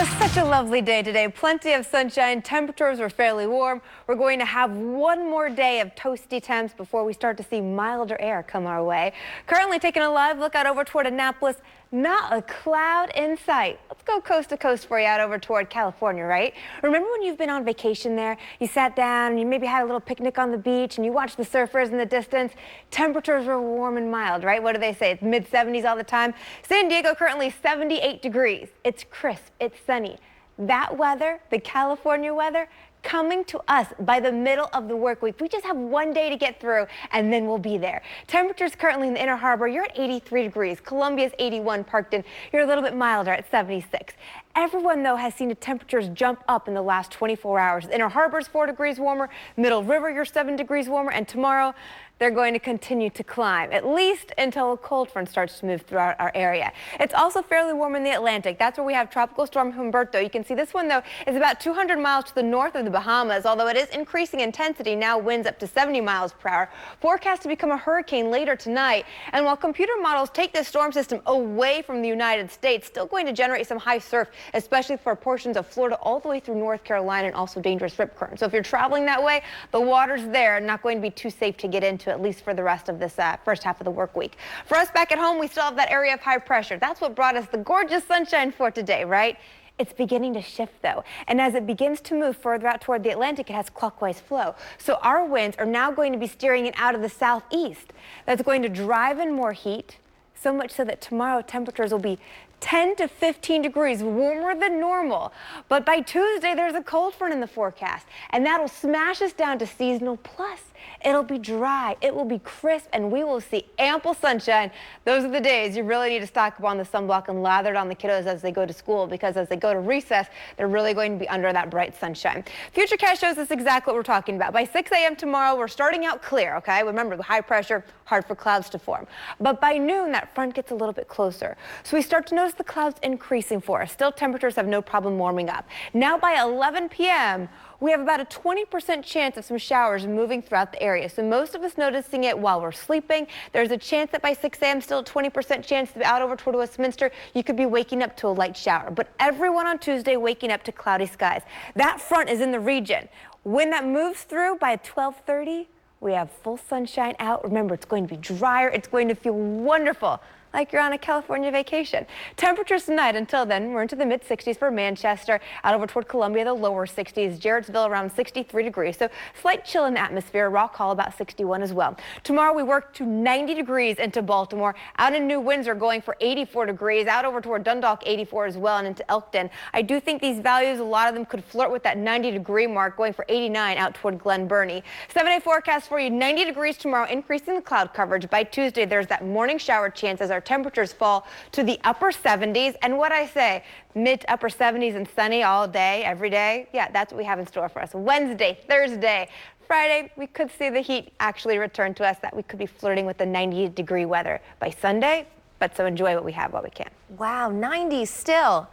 Well, it's such a lovely day today. Plenty of sunshine. Temperatures are fairly warm. We're going to have one more day of toasty temps before we start to see milder air come our way. Currently taking a live look out over toward Annapolis. Not a cloud in sight. Let's go coast to coast for you out over toward California, right? Remember when you've been on vacation there? You sat down and you maybe had a little picnic on the beach and you watched the surfers in the distance. Temperatures were warm and mild, right? What do they say? It's mid-70s all the time. San Diego currently 78 degrees. It's crisp. It's sunny. That weather, the California weather, coming to us by the middle of the work week. We just have one day to get through and then we'll be there. Temperatures currently in the Inner Harbor, you're at 83 degrees. Columbia's 81, Parkton, you're a little bit milder at 76. Everyone, though, has seen the temperatures jump up in the last 24 hours. Inner Harbor's 4 degrees warmer, Middle River, you're 7 degrees warmer, and tomorrow they're going to continue to climb, at least until a cold front starts to move throughout our area. It's also fairly warm in the Atlantic. That's where we have Tropical Storm Humberto. You can see this one, though, is about 200 miles to the north of the Bahamas, although it is increasing intensity. Now winds up to 70 miles per hour. Forecast to become a hurricane later tonight. And while computer models take this storm system away from the United States, still going to generate some high surf, especially for portions of Florida all the way through North Carolina, and also dangerous rip current. So if you're traveling that way, the water's there, not going to be too safe to get into, at least for the rest of this first half of the work week. For us back at home, we still have that area of high pressure. That's what brought us the gorgeous sunshine for today, right? It's beginning to shift, though, and as it begins to move further out toward the Atlantic, it has clockwise flow. So our winds are now going to be steering it out of the southeast. That's going to drive in more heat, so much so that tomorrow temperatures will be 10 to 15 degrees warmer than normal. But by Tuesday, there's a cold front in the forecast, and that'll smash us down to seasonal. Plus, it'll be dry, it will be crisp, and we will see ample sunshine. Those are the days you really need to stock up on the sunblock and lather it on the kiddos as they go to school, because as they go to recess, they're really going to be under that bright sunshine. Futurecast shows us exactly what we're talking about. By 6 a.m. tomorrow, we're starting out clear, okay? Remember, the high pressure, hard for clouds to form. But by noon, that front gets a little bit closer. So we start to notice the clouds increasing for us. Still, temperatures have no problem warming up. Now by 11 p.m., we have about a 20% chance of some showers moving throughout the area. So most of us noticing it while we're sleeping. There's a chance that by 6 a.m., still a 20% chance to be out over toward Westminster, you could be waking up to a light shower. But everyone on Tuesday waking up to cloudy skies. That front is in the region. When that moves through by 12:30, we have full sunshine out. Remember, it's going to be drier. It's going to feel wonderful, like you're on a California vacation. Temperatures tonight, until then, we're into the mid-60s for Manchester. Out over toward Columbia, the lower 60s. Jarrettsville around 63 degrees. So slight chill in the atmosphere. Rock Hall about 61 as well. Tomorrow we work to 90 degrees into Baltimore. Out in New Windsor going for 84 degrees. Out over toward Dundalk 84 as well, and into Elkton. I do think these values, a lot of them could flirt with that 90-degree mark, going for 89 out toward Glen Burnie. 7-day forecast for you, 90 degrees tomorrow, increasing the cloud coverage. By Tuesday, there's that morning shower chance as our temperatures fall to the upper 70s. And what I say, mid to upper 70s and sunny all day, every day. Yeah, that's what we have in store for us. Wednesday, Thursday, Friday, we could see the heat actually return to us, that we could be flirting with the 90-degree weather by Sunday. But so enjoy what we have while we can. Wow, 90 still.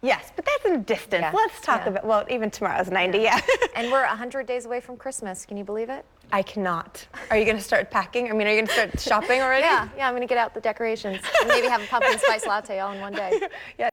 Yes, but that's in the distance. Yeah. Let's talk about, well, even tomorrow's 90, yeah. And we're 100 days away from Christmas. Can you believe it? I cannot. Are you going to start packing? I mean, are you going to start shopping already? Yeah, I'm going to get out the decorations and maybe have a pumpkin spice latte all in one day. Yeah.